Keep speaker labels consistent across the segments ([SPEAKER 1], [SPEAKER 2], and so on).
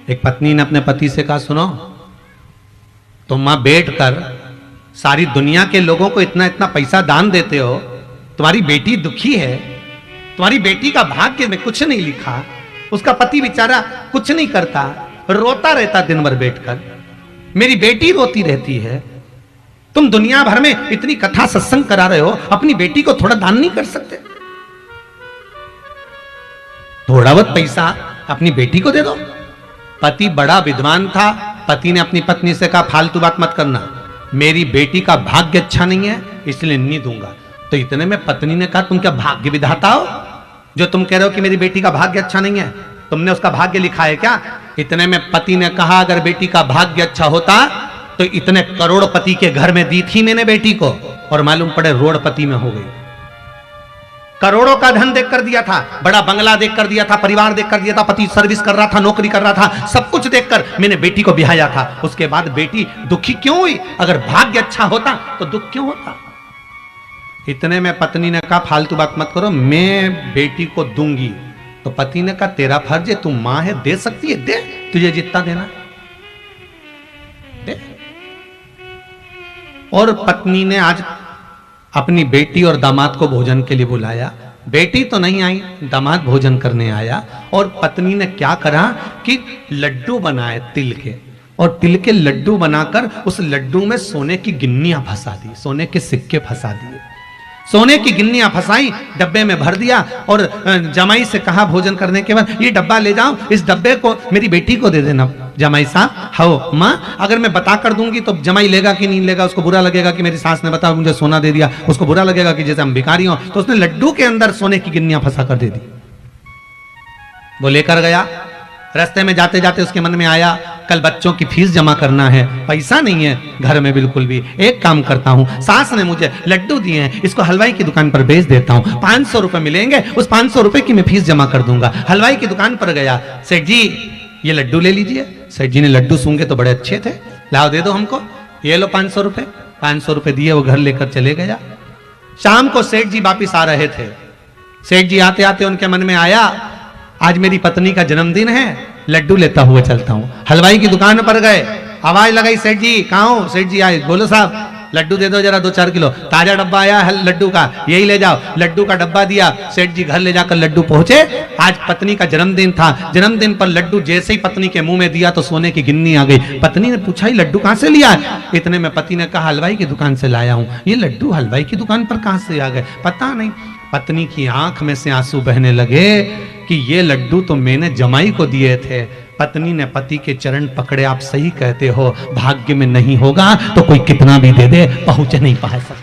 [SPEAKER 1] एक पत्नी ने अपने पति से कहा, सुनो तुम मां बैठ कर सारी दुनिया के लोगों को इतना इतना पैसा दान देते हो, तुम्हारी बेटी दुखी है, तुम्हारी बेटी का भाग्य में कुछ नहीं लिखा, उसका पति बेचारा कुछ नहीं करता, रोता रहता दिन भर बैठकर, मेरी बेटी रोती रहती है, तुम दुनिया भर में इतनी कथा सत्संग करा रहे हो, अपनी बेटी को थोड़ा दान नहीं कर सकते? थोड़ा बहुत पैसा अपनी बेटी को दे दो। पति बड़ा विद्वान था, पति ने अपनी पत्नी से कहा, फालतू बात मत करना, मेरी बेटी का भाग्य अच्छा नहीं है इसलिए नहीं दूंगा। तो इतने में पत्नी ने कहा, तुम क्या भाग्य विधाता हो जो तुम कह रहे हो कि मेरी बेटी का भाग्य अच्छा नहीं है? तुमने उसका भाग्य लिखा है क्या? इतने में पति ने कहा, अगर बेटी का भाग्य अच्छा होता तो इतने करोड़पति के घर में दी थी मैंने बेटी को, और मालूम पड़े रोड़पति में हो गई। करोड़ों का धन देख कर दिया था, बड़ा बंगला देख कर दिया था, परिवार देख कर दिया था, पति सर्विस कर रहा था, नौकरी कर रहा था, सब कुछ देखकर मैंने बेटी को ब्याया था। उसके बाद बेटी दुखी क्यों हुई? अगर भाग्य अच्छा होता तो दुख क्यों होता? इतने में पत्नी ने कहा, फालतू बात मत करो, मैं बेटी को दूंगी। तो पति ने कहा, तेरा फर्ज है, तू मां है, दे सकती है, दे, तुझे जितना देना दे। और पत्नी ने आज अपनी बेटी और दामाद को भोजन के लिए बुलाया। बेटी तो नहीं आई, दामाद भोजन करने आया। और पत्नी ने क्या करा कि लड्डू बनाए तिल के, और तिल के लड्डू बनाकर उस लड्डू में सोने की गिन्नियां फंसा दी, सोने के सिक्के फंसा दिए, सोने की गिन्नियां फंसाई, डब्बे में भर दिया। और जमाई से कहा भोजन करने के बाद, ये डब्बा ले जाओ, इस डब्बे को मेरी बेटी को दे देना। जमाई साहब, हो माँ, अगर मैं बता कर दूंगी तो जमाई लेगा कि नहीं लेगा? उसको बुरा लगेगा कि मेरी सास ने बताया मुझे सोना दे दिया, उसको बुरा लगेगा कि जैसे हम भिखारी हो। तो उसने लड्डू के अंदर सोने की गिन्नियां फंसा कर दे दी। वो लेकर गया, रास्ते में जाते जाते उसके मन में आया, कल बच्चों की फीस जमा करना है, पैसा नहीं है घर में बिल्कुल भी। एक काम करता हूँ, सास ने मुझे लड्डू दिए हैं, इसको हलवाई की दुकान पर बेच देता हूँ, 500 रुपए मिलेंगे, उस 500 रुपए की मैं फीस जमा कर दूंगा। हलवाई की दुकान पर गया, सेठ जी ये लड्डू ले लीजिए। सेठ जी ने लड्डू सूंघे तो बड़े अच्छे थे, लाओ दे दो हमको, ये लो 500 रुपए। 500 रुपए दिए, वो घर लेकर चले गया। शाम को सेठ जी वापिस आ रहे थे। सेठ जी आते आते उनके मन में आया, आज मेरी पत्नी का जन्मदिन है, लड्डू लेता हुआ चलता हूं। हलवाई की दुकान पर गए, आवाज लगाई, सेठ जी कहाँ हो? सेठ जी आए, बोलो साहब लड्डू दे दो जरा 2-4 किलो, ताजा डब्बा आया है लड्डू का, यही ले जाओ। लड्डू का डब्बा दिया, सेठ जी घर ले जाकर लड्डू पहुंचे। आज पत्नी का जन्मदिन था, जन्मदिन पर लड्डू जैसे ही पत्नी के मुंह में दिया तो सोने की गिन्नी आ गई। पत्नी ने पूछा, ये लड्डू कहां से लिया है? इतने में पति ने कहा, हलवाई की दुकान से लाया हूं। ये लड्डू हलवाई की दुकान पर कहां से आ गए? पता नहीं। पत्नी की आंख में से आंसू बहने लगे कि ये लड्डू तो मैंने जमाई को दिए थे। पत्नी ने पति के चरण पकड़े, आप सही कहते हो, भाग्य में नहीं होगा तो कोई कितना भी दे दे पहुंच नहीं पा सकता।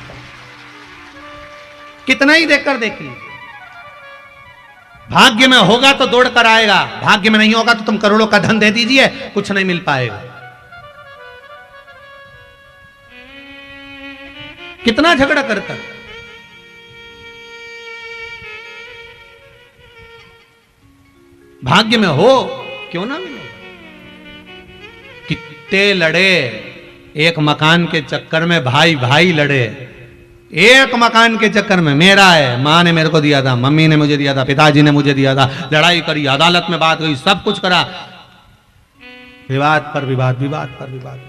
[SPEAKER 1] कितना ही देकर देखिए, भाग्य में होगा तो दौड़ कर आएगा, भाग्य में नहीं होगा तो तुम करोड़ों का धन दे दीजिए, कुछ नहीं मिल पाएगा। कितना झगड़ा कर कर भाग्य में हो क्यों ना मिले। कितने लड़े एक मकान के चक्कर में, भाई भाई लड़े एक मकान के चक्कर में। मेरा है, मां ने मेरे को दिया था, मम्मी ने मुझे दिया था, पिताजी ने मुझे दिया था, लड़ाई करी, अदालत में बात हुई, सब कुछ करा, विवाद पर विवाद, विवाद पर विवाद।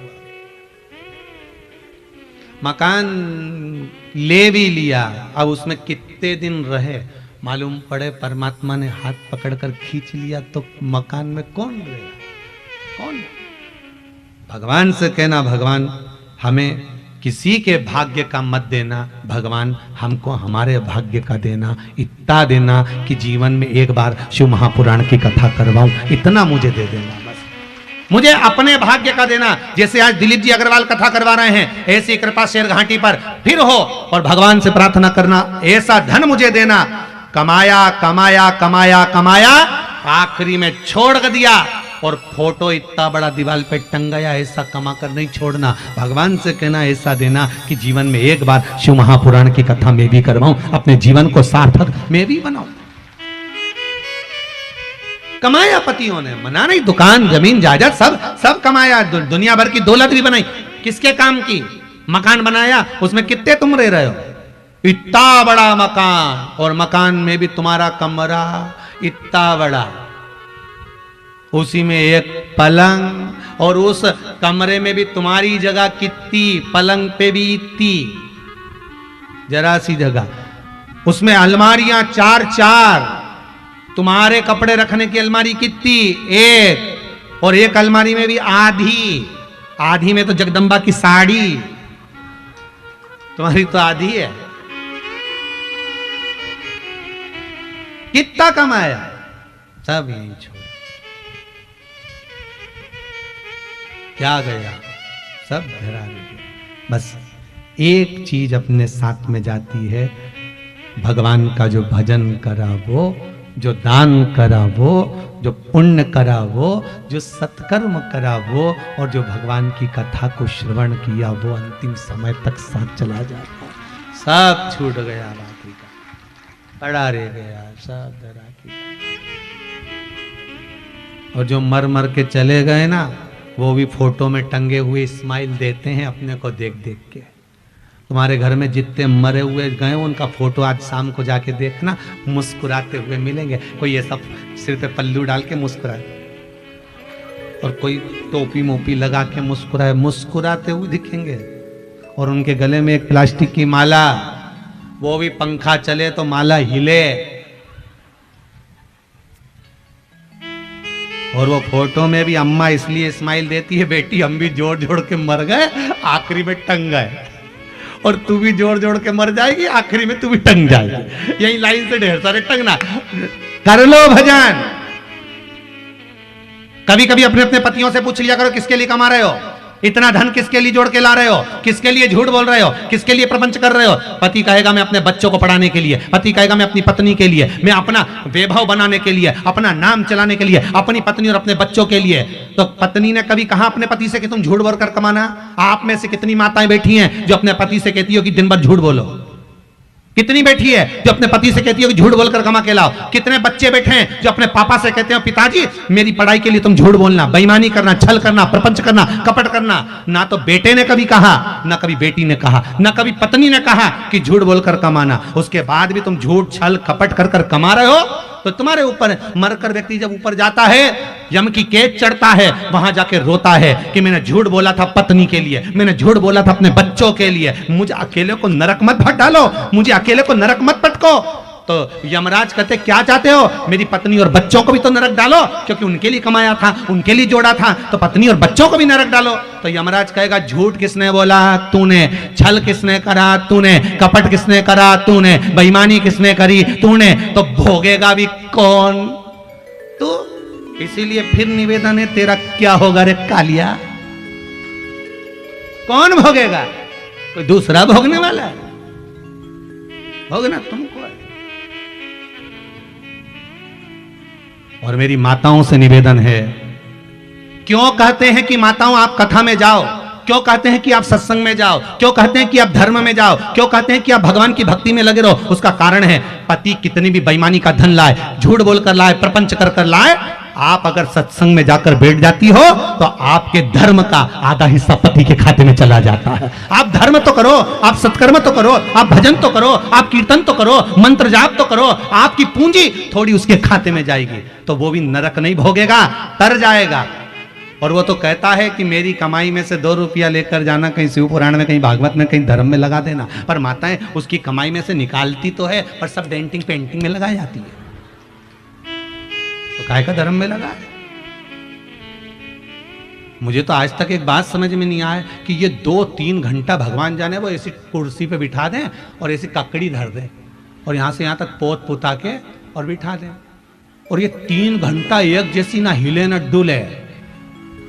[SPEAKER 1] मकान ले भी लिया, अब उसमें कितने दिन रहे मालूम पड़े परमात्मा ने हाथ पकड़कर खींच लिया तो मकान में कौन रहेगा? कौन? भगवान से कहना, भगवान हमें किसी के भाग्य का मत देना, भगवान हमको हमारे भाग्य का देना, इतना देना कि जीवन में एक बार शिव महापुराण की कथा करवाऊं, इतना मुझे दे देना बस। मुझे अपने भाग्य का देना, जैसे आज दिलीप जी अग्रवाल कथा करवा रहे हैं, ऐसी कृपा शेर घाटी पर फिर हो। और भगवान से प्रार्थना करना, ऐसा धन मुझे देना, कमाया कमाया कमाया कमाया, आखिरी में छोड़ दिया और फोटो इतना बड़ा दीवार पे टंगाया, ऐसा कमा कर नहीं छोड़ना। भगवान से कहना, ऐसा देना कि जीवन में एक बार शिव महापुराण की कथा मैं भी करवाऊं, अपने जीवन को सार्थक मैं भी बनाऊं। कमाया पतियों ने, मना नहीं, दुकान जमीन जायदाद सब कमाया, दुनिया भर की दौलत भी बनाई। किसके काम की? मकान बनाया, उसमें कितने तुम रह रहे हो? इतना बड़ा मकान, और मकान में भी तुम्हारा कमरा इतना बड़ा, उसी में एक पलंग, और उस कमरे में भी तुम्हारी जगह कितनी, पलंग पे भी इतनी, जरा सी जगह। उसमें अलमारियां चार चार, तुम्हारे कपड़े रखने की अलमारी कितनी, एक, और एक अलमारी में भी आधी, आधी में तो जगदम्बा की साड़ी, तुम्हारी तो आधी है। कितना कमाया, सब यहीं छोड़, क्या गया, सब धरा गया। बस एक चीज अपने साथ में जाती है, भगवान का जो भजन करा वो, जो दान करा वो, जो पुण्य करा वो, जो सत्कर्म करा वो, और जो भगवान की कथा को श्रवण किया वो अंतिम समय तक साथ चला जाता। सब छूट गया, बाकी का पड़ा रह गया, सब धरा की। और जो मर मर के चले गए ना, वो भी फोटो में टंगे हुए स्माइल देते हैं अपने को देख देख के। तुम्हारे घर में जितने मरे हुए गए उनका फोटो आज शाम को जाके देखना, मुस्कुराते हुए मिलेंगे। कोई ऐसा सिर पे पल्लू डाल के मुस्कुराए, और कोई टोपी मोपी लगा के मुस्कुराए, मुस्कुराते हुए दिखेंगे। और उनके गले में एक प्लास्टिक की माला, वो भी पंखा चले तो माला हिले। और वो फोटो में भी अम्मा इसलिए स्माइल देती है, बेटी हम भी जोड़ जोड़ के मर गए, आखिरी में टंग गए, और तू भी जोड़ जोड़ के मर जाएगी, आखिरी में तू भी टंग जाएगी। यही लाइन से ढेर सारे टंगना। कर लो भजन। कभी कभी अपने अपने पतियों से पूछ लिया करो, किसके लिए कमा रहे हो, इतना धन किसके लिए जोड़ के ला रहे हो, किसके लिए झूठ बोल रहे हो, किसके लिए प्रपंच कर रहे हो। पति कहेगा मैं अपने बच्चों को पढ़ाने के लिए, पति कहेगा मैं अपनी पत्नी के लिए, मैं अपना वैभव बनाने के लिए, अपना नाम चलाने के लिए, अपनी पत्नी और अपने बच्चों के लिए। तो पत्नी ने कभी कहा अपने पति से कि तुम झूठ बोल कर कमाना। आप में से कितनी माताएं बैठी हैं जो अपने पति से कहती हो कि दिन भर झूठ बोलो, कितनी बैठी है जो अपने पति से कहती हो कि झूठ बोलकर कमा के लाओ। कितने बच्चे बैठे हैं जो अपने पापा से कहते हो पिताजी मेरी पढ़ाई के लिए तुम झूठ बोलना, बेईमानी करना, छल करना, प्रपंच करना, कपट करना। ना तो बेटे ने कभी कहा, ना कभी बेटी ने कहा, ना कभी पत्नी ने कहा कि झूठ बोलकर कमाना। उसके बाद भी तुम झूठ छल कपट कर कर कमा रहे हो, तो तुम्हारे ऊपर मरकर व्यक्ति जब ऊपर जाता है, यम की कैद चढ़ता है, वहां जाके रोता है कि मैंने झूठ बोला था पत्नी के लिए, मैंने झूठ बोला था अपने बच्चों के लिए, मुझे अकेले को नरक मत भट डालो, मुझे अकेले को नरक मत पटको। तो यमराज कहते क्या चाहते हो, मेरी पत्नी और बच्चों को भी तो नरक डालो, क्योंकि उनके लिए कमाया था, उनके लिए जोड़ा था, तो पत्नी और बच्चों को भी नरक डालो। तो यमराज कहेगा झूठ किसने बोला, तूने, छल किसने करा, तूने, कपट किसने करा, तूने, बेईमानी किसने करी, तूने, तो भोगेगा भी कौन, तू। इसीलिए फिर निवेदन है, तेरा क्या होगा रे कालिया, कौन भोगेगा, कोई दूसरा भोगने वाला है, भोगना तुमको है। और मेरी माताओं से निवेदन है, क्यों कहते हैं कि माताओं आप कथा में जाओ, क्यों कहते हैं कि आप सत्संग में जाओ, क्यों कहते हैं कि आप धर्म में जाओ, क्यों कहते हैं कि आप भगवान की भक्ति में लगे रहो। उसका कारण है, पति कितनी भी बेईमानी का धन लाए, झूठ बोलकर लाए, प्रपंच कर कर लाए, आप अगर सत्संग में जाकर बैठ जाती हो तो आपके धर्म का आधा हिस्सा पति के खाते में चला जाता है। आप धर्म तो करो, आप सत्कर्म तो करो, आप भजन तो करो, आप कीर्तन तो करो, मंत्र जाप तो करो, आपकी पूंजी थोड़ी उसके खाते में जाएगी, तो वो भी नरक नहीं भोगेगा, तर जाएगा। और वो तो कहता है कि मेरी कमाई में से 2 रुपया लेकर जाना, कहीं शिव पुराण में, कहीं भागवत में, कहीं धर्म में लगा देना। पर माताएं उसकी कमाई में से निकालती तो है, पर सब डेंटिंग पेंटिंग में लगाई जाती है, तो काहे का धर्म में लगा है। मुझे तो आज तक एक बात समझ में नहीं आया कि ये 2-3 घंटा भगवान जाने वो ऐसी कुर्सी पे बिठा दें और ऐसी ककड़ी धर दें और यहां से यहां तक पोत पुता के और बिठा दें, और ये 3 घंटा एक जैसी ना हिले ना डुले।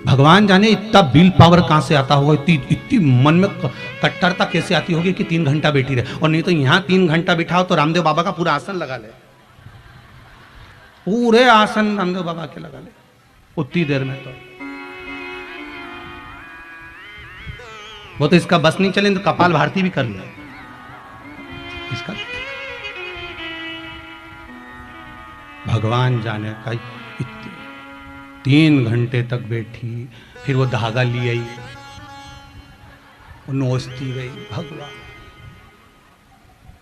[SPEAKER 1] भगवान जाने इतना बिल पावर कहां से आता होगा, इतनी मन में कट्टरता कैसे आती होगी कि 3 घंटा बैठी रहे। और नहीं तो यहां 3 घंटा बिठाओ तो रामदेव बाबा का पूरा आसन लगा ले, पूरे आसन रामदेव बाबा के लगा ले उतनी देर में। तो वो तो इसका बस नहीं चले तो कपाल भारती भी कर ले इसका। भगवान जाने का 3 घंटे तक बैठी, फिर वो धागा ली आई, नोचती गई, भगवान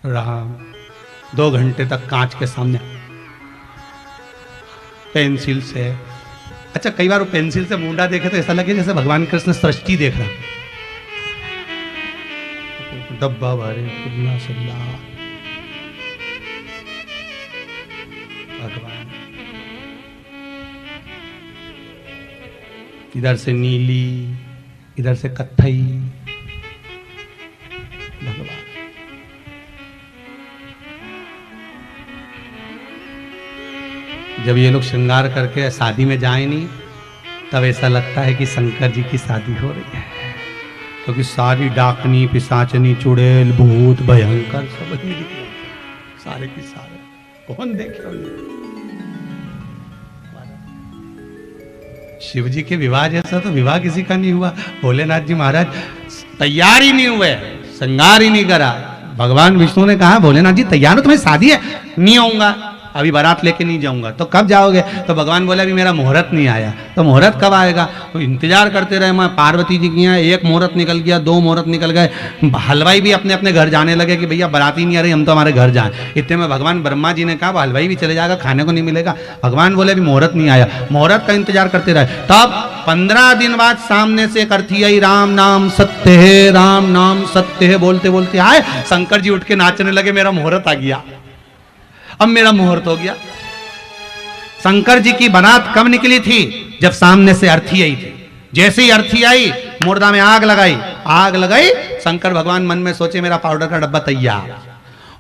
[SPEAKER 1] राम। 2 घंटे तक कांच के सामने पेंसिल से अच्छा, कई बार वो पेंसिल से मुंडा देखे तो ऐसा लगे जैसे भगवान कृष्ण सृष्टि देख रहा, डब्बा भरे खुला सल्ला भगवान, इधर से नीली, इधर से कत्थई भगवान। जब ये लोग श्रृंगार करके शादी में जाए नहीं, तब ऐसा लगता है कि शंकर जी की शादी हो रही है, क्योंकि सारी डाकनी, पिशाचनी, चुड़ैल, भूत, भयंकर सब सारे की सारे कौन देखे उन्हें। शिव जी के विवाह जैसा तो विवाह किसी का नहीं हुआ। भोलेनाथ जी महाराज तैयार ही नहीं हुए, श्रृंगार ही नहीं करा। भगवान विष्णु ने कहा भोलेनाथ जी तैयार हो, तुम्हें शादी है? नहीं आऊंगा, अभी बारात लेके नहीं जाऊंगा। तो कब जाओगे? तो भगवान बोले अभी मेरा मुहूर्त नहीं आया। तो मुहूर्त कब आएगा? तो इंतजार करते रहे। मैं पार्वती जी की यहाँ एक मुहूर्त निकल गया, 2 मुहूर्त निकल गए, हलवाई भी अपने अपने घर जाने लगे कि भैया बाराती नहीं आ रही, हम तो हमारे घर जाएं। इतने में भगवान ब्रह्मा जी ने कहा हलवाई भी चले जाएगा, खाने को नहीं मिलेगा। भगवान बोले अभी मुहूर्त नहीं आया, मुहूर्त का इंतजार करते रहे। तब 15 दिन बाद सामने से एक अर्थी आई, राम नाम सत्य है, राम नाम सत्य है बोलते बोलते आए। शंकर जी उठ के नाचने लगे, मेरा मुहूर्त आ गया, अब मेरा मुहूर्त हो गया। शंकर जी की बारात कब निकली थी? जब सामने से अर्थी आई थी। जैसे ही अर्थी आई, मुर्दा में आग लगाई, आग लगाई। शंकर भगवान मन में सोचे मेरा पाउडर का डब्बा तैयार,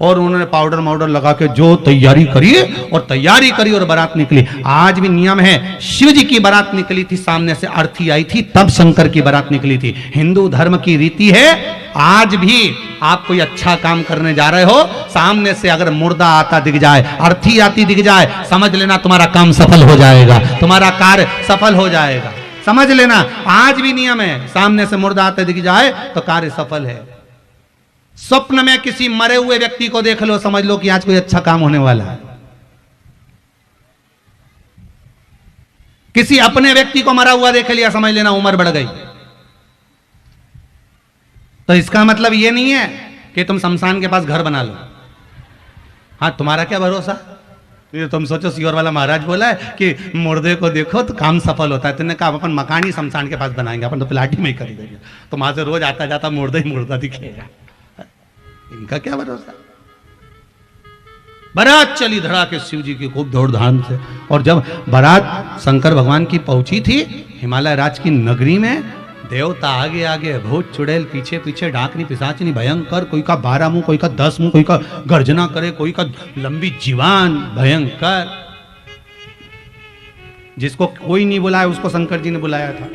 [SPEAKER 1] और उन्होंने पाउडर माउडर लगा के जो तैयारी करी और तैयारी करी और बारात निकली। आज भी नियम है, शिव जी की बारात निकली थी, सामने से अर्थी आई थी, तब शंकर की बारात निकली थी। हिंदू धर्म की रीति है, आज भी आप कोई अच्छा काम करने जा रहे हो, सामने से अगर मुर्दा आता दिख जाए, अर्थी आती दिख जाए, समझ लेना तुम्हारा काम सफल हो जाएगा, तुम्हारा कार्य सफल हो जाएगा। समझ लेना, आज भी नियम है, सामने से मुर्दा आते दिख जाए तो कार्य सफल है। स्वप्न में किसी मरे हुए व्यक्ति को देख लो, समझ लो कि आज कोई अच्छा काम होने वाला है। किसी अपने व्यक्ति को मरा हुआ देख लिया, समझ लेना उम्र बढ़ गई। तो इसका मतलब यह नहीं है कि तुम शमशान के पास घर बना लो। हाँ, तुम्हारा क्या भरोसा? ये तुम सोचो सियोर वाला महाराज बोला है कि मुर्दे को देखो तो काम सफल होता है। तुमने कहा अपन मकान ही शमशान के पास बनाएंगे, अपन तो प्लाट ही में ही कर देंगे, तो वहां से रोज आता जाता मुर्दा ही मुर्दा दिखेगा। इनका क्या भरोसा? बारात चली धड़ा के शिव जी की खूब दौड़ धाम से। और जब बारात शंकर भगवान की पहुंची थी हिमालय राज की नगरी में, देवता आगे आगे, भूत चुड़ैल पीछे पीछे, डाकनी पिशाचनी भयंकर, कोई का 12 मुंह, कोई का 10 मुंह, कोई का गर्जना करे, कोई का लंबी जीवान भयंकर। जिसको कोई नहीं बुलाया उसको शंकर जी ने बुलाया था।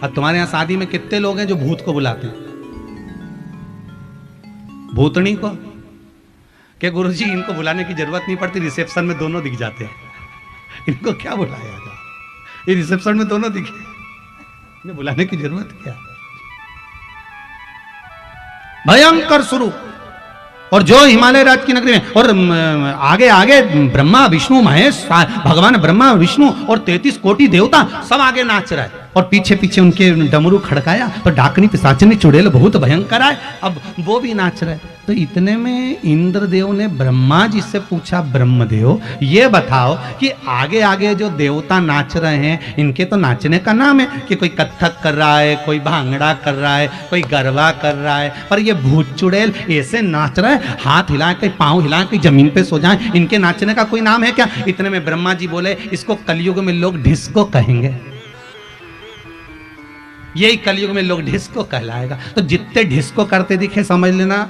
[SPEAKER 1] अब तुम्हारे यहां शादी में कितने लोग हैं जो भूत को बुलाते हैं? भूतनी को क्या गुरुजी इनको बुलाने की जरूरत नहीं पड़ती, रिसेप्शन में दोनों दिख जाते हैं। इनको क्या बुलाया था? ये रिसेप्शन में दोनों दिखे, इन्हें बुलाने की जरूरत क्या? भयंकर स्वरूप। और जो हिमालय राज की नगरी में, और आगे आगे ब्रह्मा विष्णु महेश, भगवान ब्रह्मा विष्णु और 33 कोटि देवता सब आगे नाच रहा है, और पीछे पीछे उनके डमरू खड़काया तो डाकनी पिशाचनी चुड़ैल बहुत भयंकर आए, अब वो भी नाच रहे। तो इतने में इंद्रदेव ने ब्रह्मा जी से पूछा, ब्रह्मदेव ये बताओ कि आगे आगे जो देवता नाच रहे हैं, इनके तो नाचने का नाम है कि कोई कथक कर रहा है, कोई भांगड़ा कर रहा है, कोई गरबा कर रहा है, पर ये भूत चुड़ैल ऐसे नाच रहा है, हाथ हिलाए, कहीं पांव हिलाए, कहीं जमीन पे सो जाए, इनके नाचने का कोई नाम है क्या? इतने में ब्रह्मा जी बोले, इसको कलयुग में लोग डिस्को कहेंगे, यही कलयुग में लोग डिस्को कहलाएगा। तो जितने डिस्को करते दिखे समझ लेना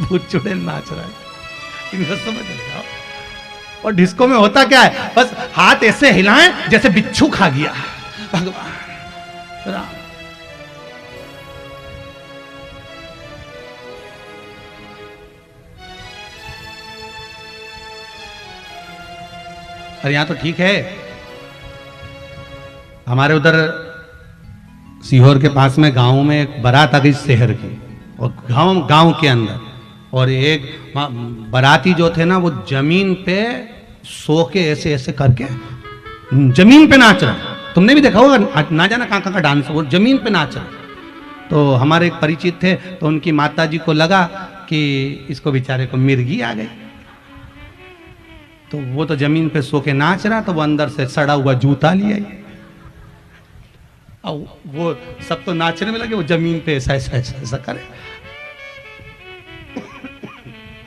[SPEAKER 1] भूत चुड़ैल नाच रहा है, इनको समझ लेना। और डिस्को में होता क्या है? बस हाथ ऐसे हिलाएं जैसे बिच्छू खा गया। भगवान राम, अरे यहां तो ठीक है, हमारे उधर सीहोर के पास में गांव में एक बारात आ गई शहर की, और गांव के अंदर, और एक बाराती जो थे ना वो जमीन पे सो के ऐसे ऐसे करके जमीन पे नाच रहा। तुमने भी देखा होगा, ना जाना कहाँ का डांस, वो जमीन पे नाच रहा। तो हमारे एक परिचित थे, तो उनकी माता जी को लगा कि इसको बेचारे को मिर्गी आ गई। तो वो तो जमीन पे सो के नाच रहा, तो वो अंदर से सड़ा हुआ जूता लिया। अब वो सब तो नाचने में लगे, वो जमीन पे ऐसा ऐसा ऐसा ऐसा करे।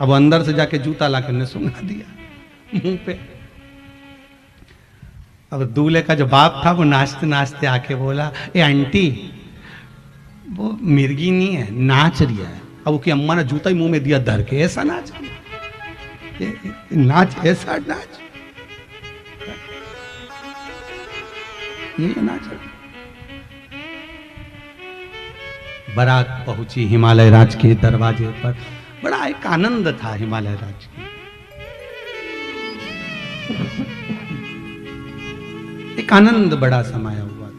[SPEAKER 1] अब अंदर से जाके जूता ला कर सुंघा दिया मुंह पे। अब दूल्हे का जो बाप था वो नाचते नाचते आके बोला, ए आंटी वो मिर्गी नहीं है, नाच रही है। अब उसकी अम्मा ने जूता ही मुंह में दिया धर के, ऐसा नाच नाच, ऐसा नाच, ये नाच। बारात पहुंची हिमालय राज के दरवाजे पर। बड़ा एक आनंद था हिमालय राज की, एक आनंद बड़ा समाया हुआ था।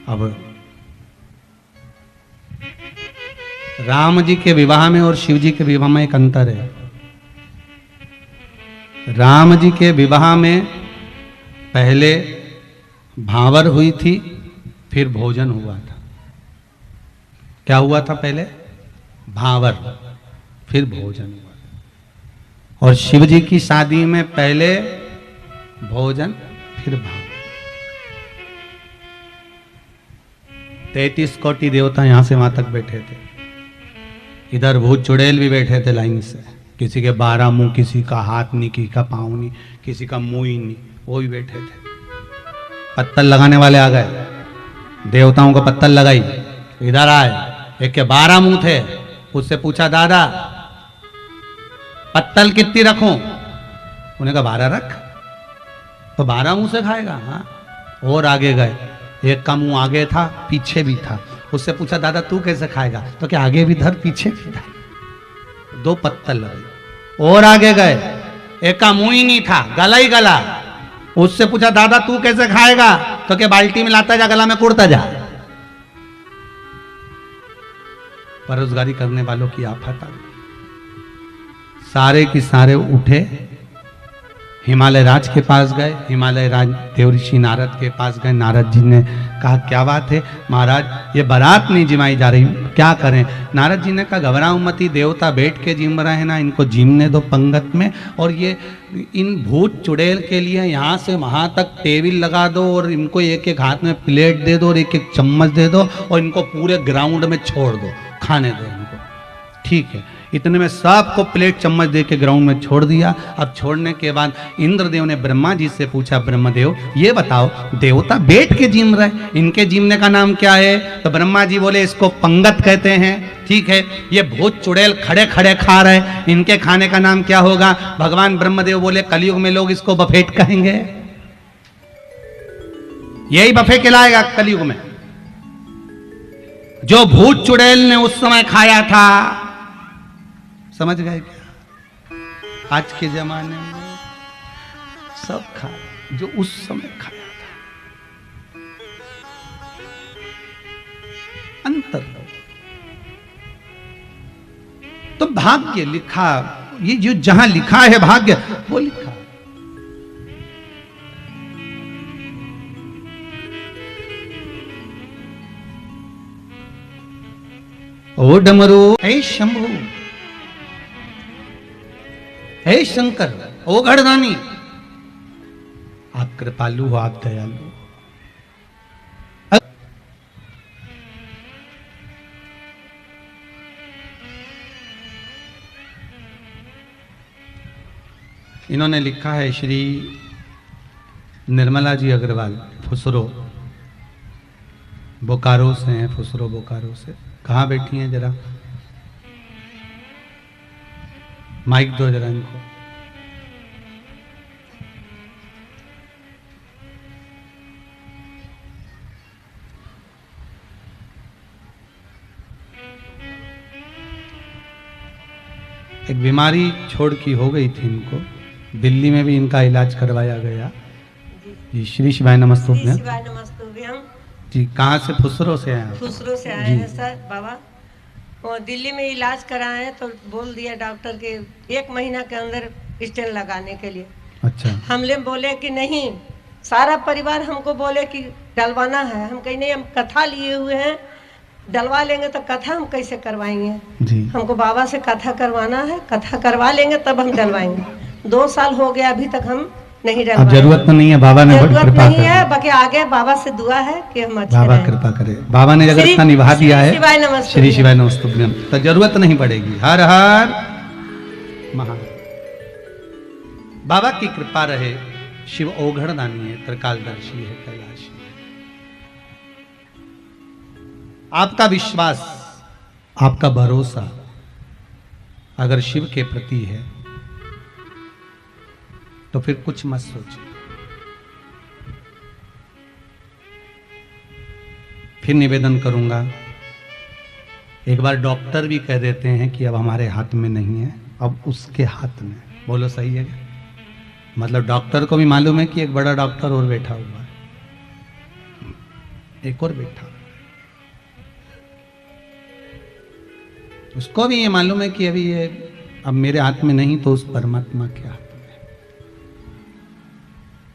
[SPEAKER 1] अब राम जी के विवाह में और शिव जी के विवाह में एक अंतर है। राम जी के विवाह में पहले भावर हुई थी, फिर भोजन हुआ था। क्या हुआ था? पहले भावर, फिर भोजन हुआ। और शिव जी की शादी में पहले भोजन, फिर भावर। 33 कोटि देवता यहां से वहां तक बैठे थे। इधर भूत चुड़ैल भी बैठे थे लाइन से। किसी के 12 मुंह, किसी का हाथ नहीं, किसी का पाँव नहीं, किसी का मुंह ही नहीं, वो भी बैठे थे। पत्तल लगाने वाले आ गए, देवताओं को पत्तल लगाई, इधर आए। एक के 12 मुंह थे, उससे पूछा, दादा पत्तल कितनी रखूं? उन्हें कहा 12 रख। तो 12 मुंह से खाएगा? हाँ। और आगे गए, एक का मुंह आगे था, पीछे भी था। उससे पूछा, दादा तू कैसे खाएगा? तो क्या आगे भी धर, पीछे भी धर। 2 पत्तल लगे। और आगे गए, एक का मुंह ही नहीं था, गला ही गला। उससे पूछा, दादा तू कैसे खाएगा? तो क्या बाल्टी में लाता जा, गला में कुड़ता जा। बेरोजगारी करने वालों की आफत आ गई। सारे की सारे उठे, हिमालय राज के पास गए। हिमालय राज देवऋषि नारद के पास गए। नारद जी ने कहा, क्या बात है महाराज, ये बारात नहीं जिमाई जा रही, क्या करें? नारद जी ने कहा, घबराओ मत, देवता बैठ के जिम रहे हैं ना, इनको जिमने दो पंगत में। और ये इन भूत चुड़ैल के लिए यहाँ से वहाँ तक टेबल लगा दो, और इनको एक एक हाथ में प्लेट दे दो और एक एक चम्मच दे दो, और इनको पूरे ग्राउंड में छोड़ दो, खाने दो इनको। ठीक है। इतने में सबको प्लेट चम्मच दे के ग्राउंड में छोड़ दिया। अब छोड़ने के बाद इंद्रदेव ने ब्रह्मा जी से पूछा, ब्रह्मदेव ये बताओ, देवता बैठ के जिम रहे, इनके जिमने का नाम क्या है? तो ब्रह्मा जी बोले, इसको पंगत कहते हैं। ठीक है। ये भूत चुड़ैल खड़े खड़े खा रहे, इनके खाने का नाम क्या होगा? भगवान ब्रह्मदेव बोले, कलयुग में लोग इसको बफेट कहेंगे, यही बफे कहलाएगा कलयुग में। जो भूत चुड़ैल ने उस समय खाया था, समझ गए क्या? आज के जमाने में सब खा, जो उस समय खाया था। अंतर तो भाग्य लिखा, ये जो जहां लिखा है भाग्य, वो लिखा। ओ डमरू ऐ शंभु, हे शंकर, ओ गढ़दानी, आप कृपालु हो, आप दयालु। इन्होंने लिखा है श्री निर्मला जी अग्रवाल, फुसरो बोकारो से हैं, फुसरो बोकारो से। कहाँ बैठी हैं जरा, माइक दो जरा इनको। एक बीमारी छोड़ की हो गई थी इनको, दिल्ली में भी इनका इलाज करवाया गया जी। श्री शिवाय नमस्तुभ्यं।
[SPEAKER 2] नमस्तुभ्यं
[SPEAKER 1] जी। कहाँ से? फुसरो से आए?
[SPEAKER 2] फुसरो से आए हैं सर बाबा। और दिल्ली में इलाज कराए तो बोल दिया डॉक्टर के 1 महीना के अंदर स्टेंट लगाने के लिए।
[SPEAKER 1] अच्छा।
[SPEAKER 2] हमले बोले कि नहीं, सारा परिवार हमको बोले कि डलवाना है। हम कहीं नहीं, हम कथा लिए हुए हैं, डलवा लेंगे तो कथा हम कैसे करवाएंगे
[SPEAKER 1] जी।
[SPEAKER 2] हमको बाबा से कथा करवाना है, कथा करवा लेंगे तब हम डलवाएंगे। 2 साल हो गया अभी तक हम नहीं
[SPEAKER 1] अब
[SPEAKER 2] डलवाए।
[SPEAKER 1] जरूरत तो नहीं है, बाबा ने बड़ी
[SPEAKER 2] जरूरत
[SPEAKER 1] कृपा
[SPEAKER 2] नहीं
[SPEAKER 1] कर
[SPEAKER 2] है,
[SPEAKER 1] दी।
[SPEAKER 2] बाकी आगे बाबा से दुआ है कि हम अच्छे
[SPEAKER 1] बाबा
[SPEAKER 2] रहें।
[SPEAKER 1] कृपा करे, बाबा ने अगर इतना निभा दिया है,
[SPEAKER 2] शिवाय नमस्तुभ्यम।
[SPEAKER 1] श्री शिवाय नमस्तुभ्यम, तो जरूरत नहीं पड़ेगी। हर हर महादेव। बाबा की कृपा रहे। शिव ओघड़दानी है, त्रिकालदर्शी है, कैलाशी है। आपका विश्वास, आपका भरोसा अगर शिव के प्रति है तो फिर कुछ मत सोचिए। फिर निवेदन करूंगा, एक बार डॉक्टर भी कह देते हैं कि अब हमारे हाथ में नहीं है, अब उसके हाथ में। बोलो सही है क्या? मतलब डॉक्टर को भी मालूम है कि एक बड़ा डॉक्टर और बैठा हुआ है, एक और बैठा, उसको भी ये मालूम है कि अभी ये अब मेरे हाथ में नहीं तो उस परमात्मा के हाथ में।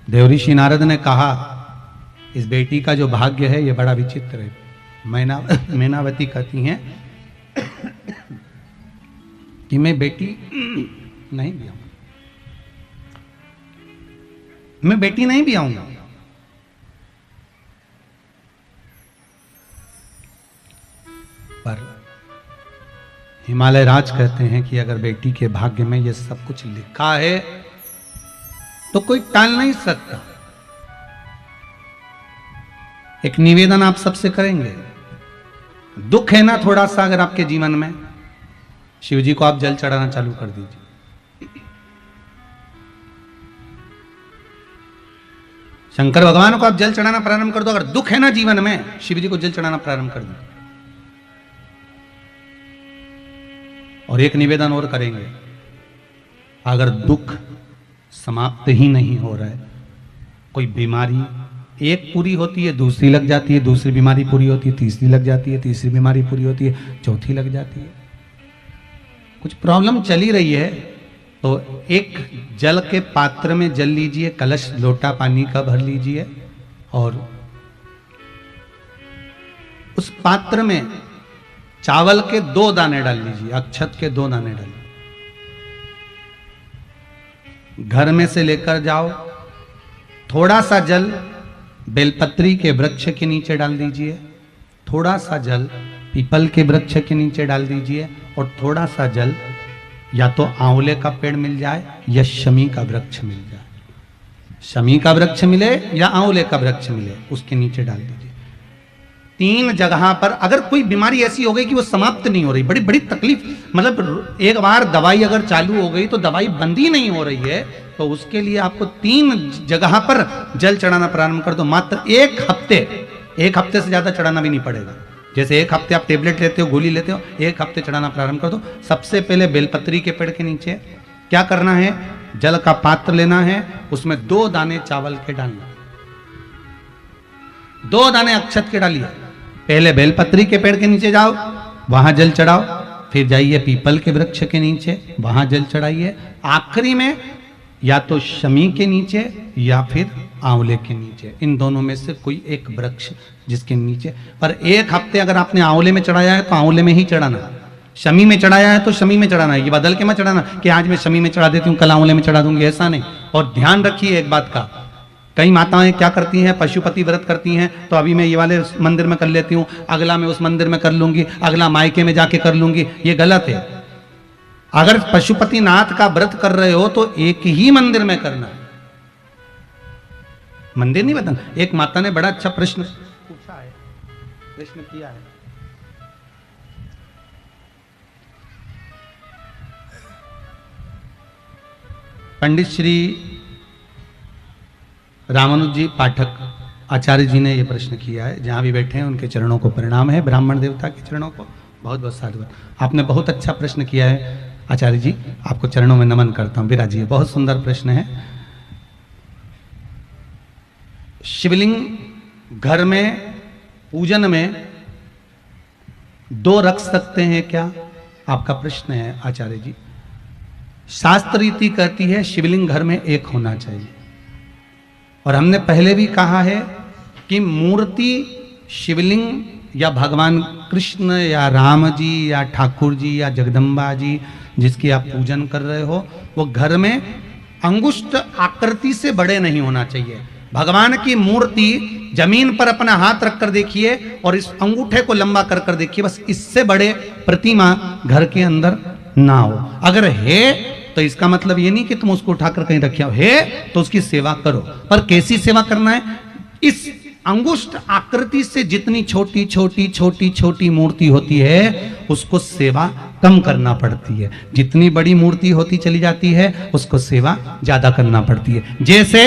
[SPEAKER 1] देवऋषि नारद ने कहा इस बेटी का जो भाग्य है ये बड़ा विचित्र है। मैनावती कहती हैं कि मैं बेटी नहीं भी आऊंगा, मैं बेटी नहीं भी आऊंगा। पर हिमालय राज कहते हैं कि अगर बेटी के भाग्य में ये सब कुछ लिखा है तो कोई टाल नहीं सकता। एक निवेदन आप सबसे करेंगे, दुख है ना थोड़ा सा अगर आपके जीवन में, शिव जी को आप जल चढ़ाना चालू कर दीजिए। शंकर भगवान को आप जल चढ़ाना प्रारंभ कर दो। अगर दुख है ना जीवन में, शिव जी को जल चढ़ाना प्रारंभ कर दो। और एक निवेदन और करेंगे, अगर दुख समाप्त ही नहीं हो रहा है, कोई बीमारी एक पूरी होती है दूसरी लग जाती है, दूसरी बीमारी पूरी होती है तीसरी लग जाती है, तीसरी बीमारी पूरी होती है चौथी लग जाती है, कुछ प्रॉब्लम चली रही है, तो एक जल के पात्र में जल लीजिए, कलश लोटा पानी का भर लीजिए और उस पात्र में चावल के 2 दाने डाल लीजिए, अक्षत के 2 दाने डालिए। घर में से लेकर जाओ, थोड़ा सा जल बेलपत्री के वृक्ष के नीचे डाल दीजिए, थोड़ा सा जल पीपल के वृक्ष के नीचे डाल दीजिए और थोड़ा सा जल या तो आंवले का पेड़ मिल जाए या शमी का वृक्ष मिल जाए, शमी का वृक्ष मिले या आंवले का वृक्ष मिले, उसके नीचे डाल दीजिए। 3 जगह पर अगर कोई बीमारी ऐसी हो गई कि वो समाप्त नहीं हो रही, बड़ी बड़ी तकलीफ, मतलब एक बार दवाई अगर चालू हो गई तो दवाई बंद ही नहीं हो रही है, तो उसके लिए आपको 3 जगह पर जल चढ़ाना प्रारंभ कर दो। मात्र 1 हफ्ते, 1 हफ्ते से ज्यादा चढ़ाना भी नहीं पड़ेगा। जैसे 1 हफ्ते आप टेबलेट लेते हो, गोली लेते हो, 1 हफ्ते चढ़ाना प्रारंभ कर दो। सबसे पहले बेलपत्री के पेड़ के नीचे क्या करना है, जल का पात्र लेना है, उसमें 2 दाने चावल के डालना, 2 दाने अक्षत के डालिए। पहले बेलपत्री के पेड़ के नीचे जाओ, वहां जल चढ़ाओ, फिर जाइए पीपल के वृक्ष के नीचे, वहां जल चढ़ाइए, आखिरी में या तो शमी के नीचे या फिर आंवले के नीचे, इन दोनों में से कोई एक वृक्ष जिसके नीचे। पर 1 हफ्ते अगर आपने आंवले में चढ़ाया है तो आंवले में ही चढ़ाना, शमी में चढ़ाया है तो शमी में चढ़ाना है। ये बदल के मत चढ़ाना कि आज मैं शमी में चढ़ा देती हूँ कल आंवले में चढ़ा दूंगी, ऐसा नहीं। और ध्यान रखिए एक बात का, कई माताएं क्या करती हैं, पशुपति व्रत करती हैं, तो अभी मैं ये वाले मंदिर में कर लेती हूँ, अगला मैं उस मंदिर में कर लूंगी, अगला मायके में जाके कर लूंगी, ये गलत है। अगर पशुपति नाथ का व्रत कर रहे हो तो एक ही मंदिर में करना है, मंदिर नहीं बताना। एक माता ने बड़ा अच्छा प्रश्न पूछा है, प्रश्न किया है, पंडित श्री रामानुज जी पाठक आचार्य जी ने यह प्रश्न किया है, जहां भी बैठे हैं उनके चरणों को प्रणाम है, ब्राह्मण देवता के चरणों को बहुत बहुत साधुवाद। आपने बहुत अच्छा प्रश्न किया है आचार्य जी, आपको चरणों में नमन करता हूं। विराजिए, बहुत सुंदर प्रश्न है। शिवलिंग घर में पूजन में 2 रख सकते हैं क्या? आपका प्रश्न है आचार्य जी। शास्त्र रीति कहती है शिवलिंग घर में 1 होना चाहिए। और हमने पहले भी कहा है कि मूर्ति शिवलिंग या भगवान कृष्ण या राम जी या ठाकुर जी या जगदम्बा जी जिसकी आप पूजन कर रहे हो, वो घर में अंगुष्ठ आकृति से बड़े नहीं होना चाहिए। भगवान की मूर्ति जमीन पर अपना हाथ रखकर देखिए और इस अंगूठे को लंबा कर कर देखिए, बस इससे बड़े प्रतिमा घर के अंदर ना हो। अगर है तो इसका मतलब ये नहीं कि तुम उसको उठाकर कहीं रखे हो, है तो उसकी सेवा करो। पर कैसी सेवा करना है? इस अंगुष्ठ आकृति से जितनी छोटी छोटी छोटी छोटी मूर्ति होती है उसको सेवा कम करना पड़ती है। जितनी बड़ी मूर्ति होती चली जाती है उसको सेवा ज्यादा करना पड़ती है। जैसे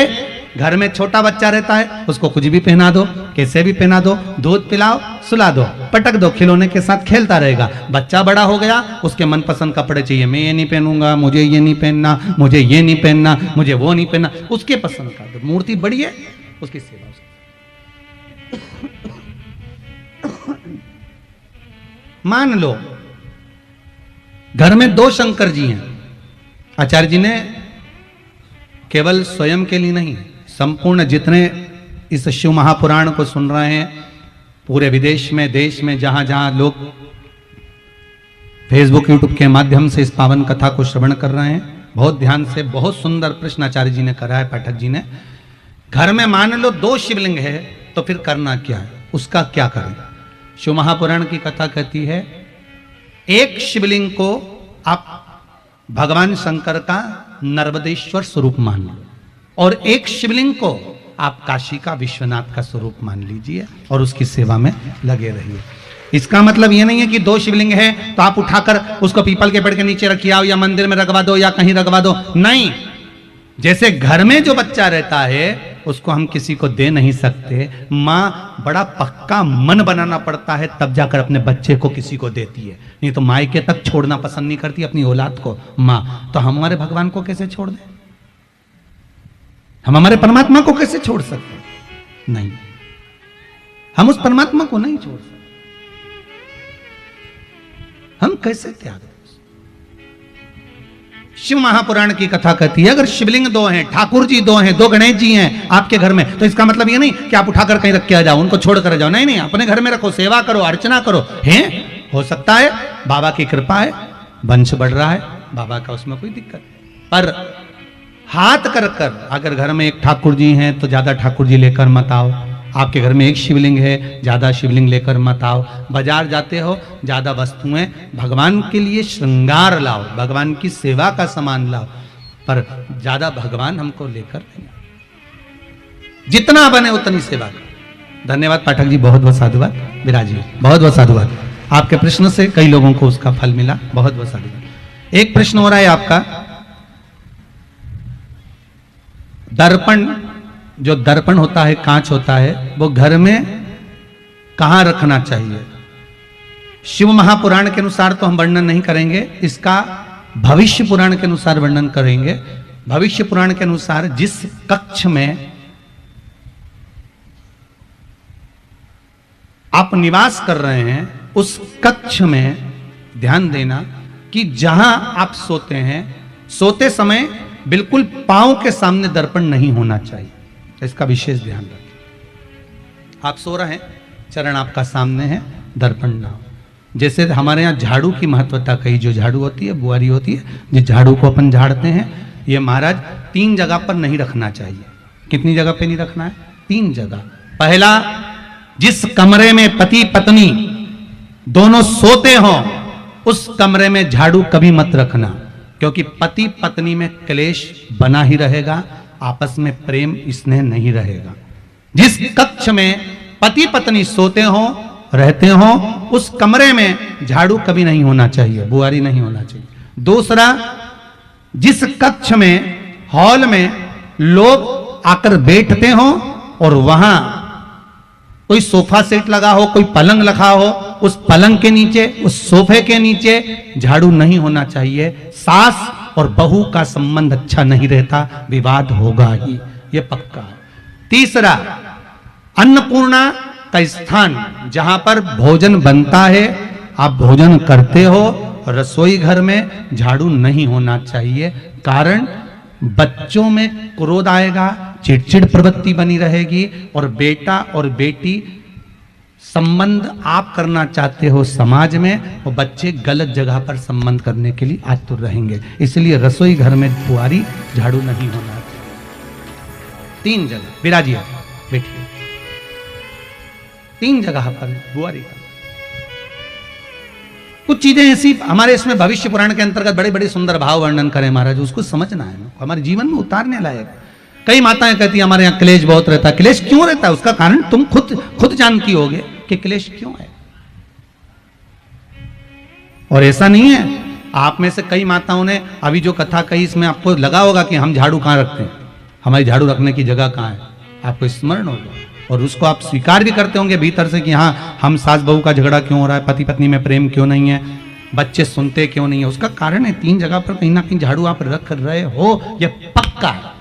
[SPEAKER 1] घर में छोटा बच्चा रहता है, उसको कुछ भी पहना दो, कैसे भी पहना दो, दूध पिलाओ, सुला दो, पटक दो, खिलौने के साथ खेलता रहेगा। बच्चा बड़ा हो गया, उसके मनपसंद कपड़े चाहिए, मैं ये नहीं पहनूंगा, मुझे ये नहीं पहनना, मुझे ये नहीं पहनना, मुझे वो नहीं पहनना, उसके पसंद का दो। मूर्ति बड़ी है, उसकी सेवा। मान लो घर में 2 शंकर जी हैं। आचार्य जी ने केवल स्वयं के लिए नहीं, संपूर्ण जितने इस शिव महापुराण को सुन रहे हैं, पूरे विदेश में, देश में, जहां जहां लोग फेसबुक यूट्यूब के माध्यम से इस पावन कथा को श्रवण कर रहे हैं, बहुत ध्यान से, बहुत सुंदर प्रश्न आचार्य जी ने करा है, पाठक जी ने। घर में मान लो 2 शिवलिंग है तो फिर करना क्या है, उसका क्या करें? शिव महापुराण की कथा कहती है एक शिवलिंग को आप भगवान शंकर का नर्मदेश्वर स्वरूप मान लो और एक शिवलिंग को आप काशी का विश्वनाथ का स्वरूप मान लीजिए और उसकी सेवा में लगे रहिए। इसका मतलब ये नहीं है कि 2 शिवलिंग है तो आप उठाकर उसको पीपल के पेड़ के नीचे रखिए आओ या मंदिर में रखवा दो या कहीं रखवा दो, नहीं। जैसे घर में जो बच्चा रहता है उसको हम किसी को दे नहीं सकते, माँ बड़ा पक्का मन बनाना पड़ता है तब जाकर अपने बच्चे को किसी को देती है, नहीं तो मायके तक छोड़ना पसंद नहीं करती अपनी औलाद को माँ। तो हम हमारे भगवान को कैसे छोड़ दें? हम हमारे परमात्मा को कैसे छोड़ सकते? नहीं, हम उस परमात्मा को नहीं छोड़ सकते। हम कैसे त्याग दें? शिव महापुराण की कथा कहती है अगर शिवलिंग 2 हैं, ठाकुर जी 2 हैं, 2 गणेश जी हैं आपके घर में, तो इसका मतलब ये नहीं कि आप उठाकर कहीं रख के आ जाओ, उनको छोड़ कर जाओ, नहीं नहीं, अपने घर में रखो, सेवा करो, अर्चना करो। हैं, हो सकता है बाबा की कृपा है, वंश बढ़ रहा है, बाबा का उसमें कोई दिक्कत, पर हाथ कर कर अगर घर में एक ठाकुर जी हैं तो ज्यादा ठाकुर जी लेकर मत आओ। आपके घर में एक शिवलिंग है, ज्यादा शिवलिंग लेकर मत आओ। बाजार जाते हो, ज्यादा वस्तुएं भगवान के लिए श्रृंगार लाओ, भगवान की सेवा का सामान लाओ, पर ज्यादा भगवान हमको लेकर नहीं आओ। जितना बने उतनी सेवा करो। धन्यवाद पाठक जी, बहुत बहुत साधुवाद। विराजी, बहुत बहुत साधुवाद। आपके प्रश्न से कई लोगों को उसका फल मिला, बहुत बहुत साधुवाद। एक प्रश्न हो रहा है आपका, दर्पण, जो दर्पण होता है, कांच होता है, वो घर में कहां रखना चाहिए? शिव महापुराण के अनुसार तो हम वर्णन नहीं करेंगे, इसका भविष्य पुराण के अनुसार वर्णन करेंगे। भविष्य पुराण के अनुसार जिस कक्ष में आप निवास कर रहे हैं उस कक्ष में ध्यान देना कि जहां आप सोते हैं, सोते समय बिल्कुल पांव के सामने दर्पण नहीं होना चाहिए, इसका विशेष ध्यान रखें। आप सो रहे हैं, चरण आपका सामने है, दर्पण ना हो। जैसे हमारे यहाँ झाड़ू की महत्वता कही, जो झाड़ू होती है, बुआरी होती है, जिस झाड़ू को अपन झाड़ते हैं, ये महाराज 3 जगह पर नहीं रखना चाहिए। कितनी जगह पे नहीं रखना है? 3 जगह। पहला, जिस कमरे में पति पत्नी दोनों सोते हो उस कमरे में झाड़ू कभी मत रखना, क्योंकि पति पत्नी में क्लेश बना ही रहेगा, आपस में प्रेम स्नेह नहीं रहेगा। जिस कक्ष में पति पत्नी सोते हो, रहते हो, उस कमरे में झाड़ू कभी नहीं होना चाहिए, बुआरी नहीं होना चाहिए। दूसरा, जिस कक्ष में, हॉल में लोग आकर बैठते हो और वहां कोई सोफा सेट लगा हो, कोई पलंग लगा हो, उस पलंग के नीचे, उस सोफे के नीचे झाड़ू नहीं होना चाहिए। सास और बहू का संबंध अच्छा नहीं रहता, विवाद होगा ही, ये पक्का है। तीसरा, अन्नपूर्णा का स्थान जहां पर भोजन बनता है आप भोजन करते हो, रसोई घर में झाड़ू नहीं होना चाहिए। कारण बच्चों में क्रोध आएगा, चिड़चिड़ प्रवृत्ति बनी रहेगी, और बेटा और बेटी संबंध आप करना चाहते हो समाज में, और बच्चे गलत जगह पर संबंध करने के लिए आतुर रहेंगे। इसलिए रसोई घर में बुआरी झाड़ू नहीं होना चाहिए। 3 जगह विराजिए, बैठिए, 3 जगह पर बुआरी का। कुछ चीजें ऐसी हमारे इसमें भविष्य पुराण के अंतर्गत बड़े बड़े सुंदर भाव वर्णन करें महाराज, उसको समझना है, हमारे जीवन में उतारने लायक। कई माताएं कहती है हमारे यहाँ क्लेश बहुत रहता है। क्लेश क्यों रहता है? उसका कारण तुम खुद जानती होगे कि क्लेश क्यों है। और ऐसा नहीं है, आप में से कई माताओं ने अभी जो कथा कही इसमें आपको लगा होगा कि हम झाड़ू कहां रखते हैं, हमारी झाड़ू रखने की जगह कहां है, आपको स्मरण होगा, और उसको आप स्वीकार भी करते होंगे भीतर से कि हाँ, हम सास बहू का झगड़ा क्यों हो रहा है, पति पत्नी में प्रेम क्यों नहीं है, बच्चे सुनते क्यों नहीं है। उसका कारण है 3 जगह पर कहीं ना कहीं झाड़ू आप रख रहे हो, यह पक्का है।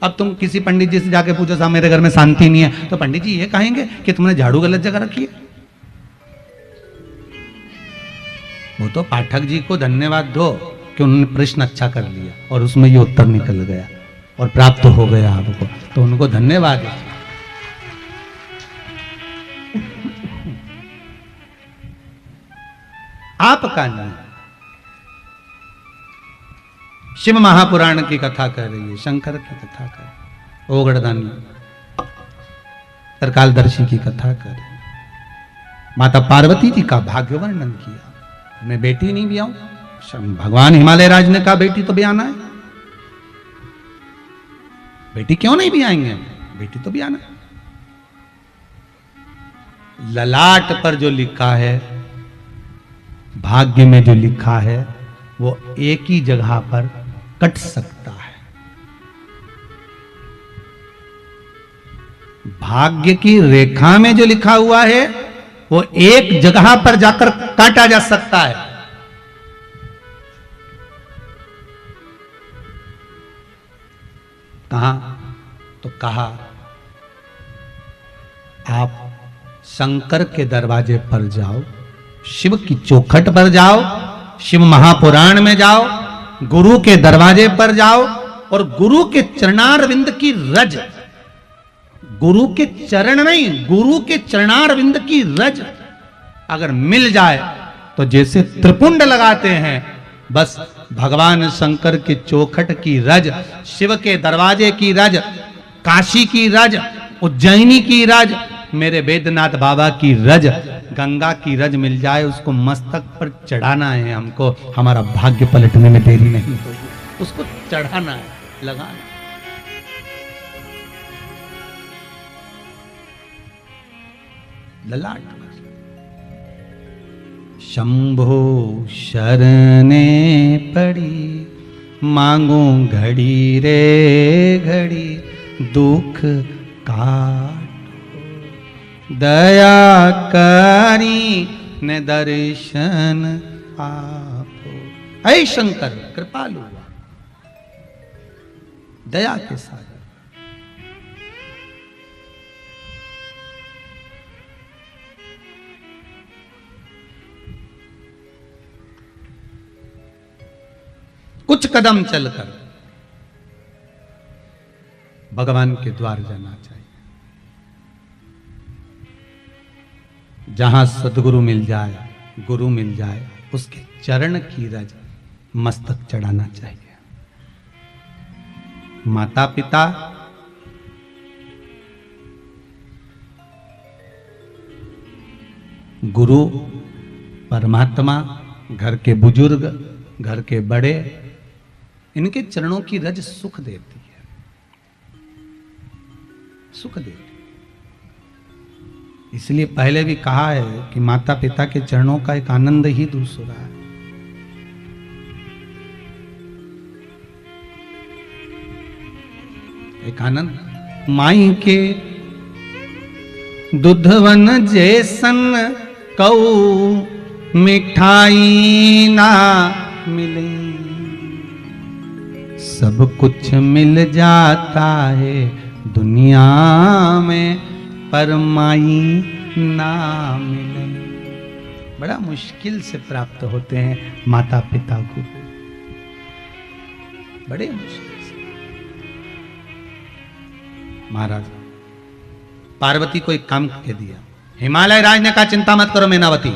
[SPEAKER 1] अब तुम किसी पंडित जी से जाके पूछो साहब मेरे घर में शांति नहीं है, तो पंडित जी ये कहेंगे कि तुमने झाड़ू गलत जगह रखी है। वो तो पाठक जी को धन्यवाद दो कि उन्होंने प्रश्न अच्छा कर लिया और उसमें ये उत्तर निकल गया और प्राप्त हो गया आपको, तो उनको धन्यवाद। आपका नहीं। शिव महापुराण की कथा कर रही है, शंकर की कथा कर रही है, ओगड़दानी त्रिकालदर्शी की कथा कर रही है, माता पार्वती जी का भाग्य वर्णन किया। मैं बेटी नहीं भी आऊं, भगवान हिमालय राज ने कहा बेटी तो भी आना है, बेटी क्यों नहीं भी आएंगे, बेटी तो भी आना है। ललाट पर जो लिखा है, भाग्य में जो लिखा है, वो एक ही जगह पर कट सकता है। भाग्य की रेखा में जो लिखा हुआ है वो एक जगह पर जाकर काटा जा सकता है। कहां? तो कहा आप शंकर के दरवाजे पर जाओ, शिव की चौखट पर जाओ, शिव महापुराण में जाओ, गुरु के दरवाजे पर जाओ और गुरु के चरणारविंद की रज, गुरु के चरण नहीं, गुरु के चरणारविंद की रज अगर मिल जाए तो जैसे त्रिपुंड लगाते हैं, बस भगवान शंकर के चौखट की रज, शिव के दरवाजे की रज, काशी की रज, उज्जैनी की रज, मेरे वेदनाथ बाबा की रज, गंगा की रज मिल जाए, उसको मस्तक पर चढ़ाना है हमको। हमारा भाग्य पलटने में देरी नहीं होगी, उसको चढ़ाना है, लगाना। ललाट शंभो शरणे पड़ी, मांगू घड़ी रे घड़ी, दुख काटो दया करी ने दर्शन आपो। ऐ शंकर कृपालु, दया के साथ कुछ कदम चलकर भगवान के द्वार जाना चाहिए। जहां सदगुरु मिल जाए, गुरु मिल जाए, उसके चरण की रज मस्तक चढ़ाना चाहिए। माता पिता, गुरु, परमात्मा, घर के बुजुर्ग, घर के बड़े, इनके चरणों की रज सुख देती है, सुख देती है। इसलिए पहले भी कहा है कि माता पिता के चरणों का एक आनंद ही दूसरा है। एक आनंद माई के दुधवन जैसन कऊ मिठाई ना मिले, सब कुछ मिल जाता है दुनिया में, पर माई ना मिले। बड़ा मुश्किल से प्राप्त होते हैं माता पिता को, बड़े मुश्किल से। महाराज पार्वती को एक काम कह दिया, हिमालय राज ने कहा चिंता मत करो मैनावती,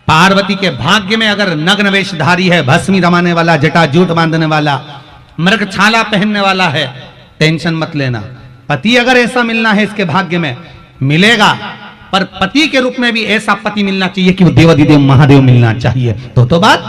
[SPEAKER 1] पार्वती के भाग्य में अगर नग्न वेशधारी है, भस्मी रमाने वाला, जटा जूट बांधने वाला, मृग छाला पहनने वाला है, टेंशन मत लेना। पति अगर ऐसा मिलना है इसके भाग्य में मिलेगा, पर पति के रूप में भी ऐसा पति मिलना चाहिए कि वो देवाधिदेव महादेव मिलना चाहिए। तो बात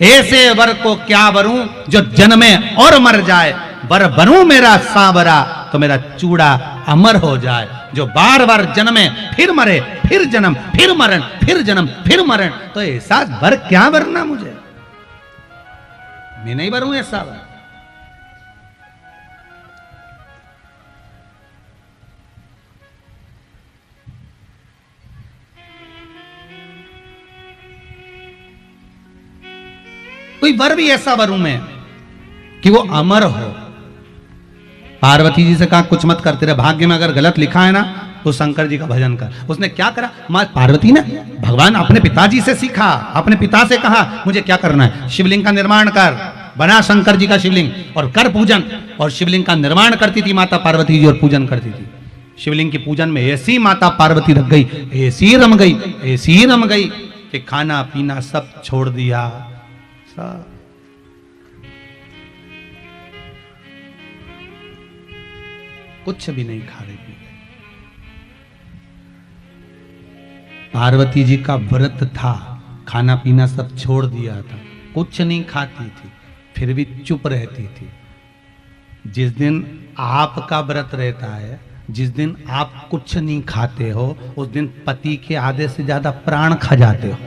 [SPEAKER 1] ऐसे वर को क्या वरूं जो जन्मे और मर जाए, वर बनूं मेरा सांवरा तो मेरा चूड़ा अमर हो जाए। जो बार बार जन्मे फिर मरे, फिर जन्म फिर मरण, फिर जन्म फिर मरण, तो ऐसा वर क्या वरना मुझे, मैं नहीं वरूं ऐसा वर। कोई वर भी ऐसा वरूं मैं कि वो अमर हो। पार्वती जी से कहा कुछ मत कर, तेरे भाग्य में अगर गलत लिखा है ना तो शंकर जी का भजन कर। उसने क्या करा, मां पार्वती ने भगवान अपने पिताजी से सीखा, अपने पिता से कहा मुझे क्या करना है, शिवलिंग का निर्माण कर, बना शंकर जी का शिवलिंग और कर पूजन। और शिवलिंग का निर्माण करती थी माता पार्वती जी और पूजन करती थी। शिवलिंग के पूजन में ऐसी माता पार्वती रख गई, ऐसी रम गई, ऐसी रम गई कि खाना पीना सब छोड़ दिया, सब। कुछ भी नहीं खा रही थी। पार्वती जी का व्रत था, खाना पीना सब छोड़ दिया था, कुछ नहीं खाती थी, फिर भी चुप रहती थी। जिस दिन आपका व्रत रहता है, जिस दिन आप कुछ नहीं खाते हो, उस दिन पति के आधे से ज्यादा प्राण खा जाते हो।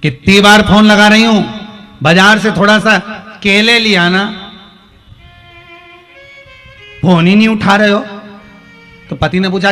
[SPEAKER 1] कितनी बार फोन लगा रही हूं, बाजार से थोड़ा सा केले लिया ना, फोन ही नहीं उठा रहे हो। तो पति ने पूछा